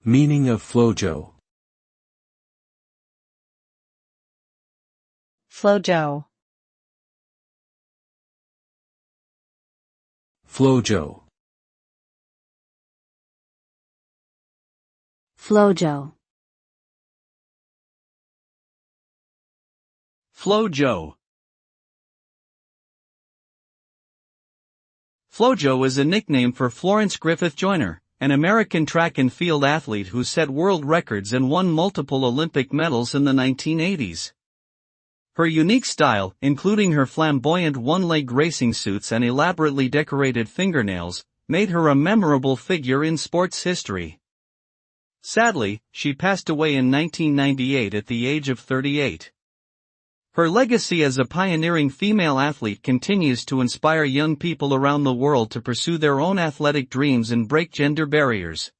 Meaning of Flo-Jo. Flo-Jo. Flo-Jo. Flo-Jo. Flo-Jo. Flo-Jo is a nickname for Florence Griffith Joyner, an American track and field athlete who set world records and won multiple Olympic medals in the 1980s. Her unique style, including her flamboyant one-leg racing suits and elaborately decorated fingernails, made her a memorable figure in sports history. Sadly, she passed away in 1998 at the age of 38. Her legacy as a pioneering female athlete continues to inspire young people around the world to pursue their own athletic dreams and break gender barriers.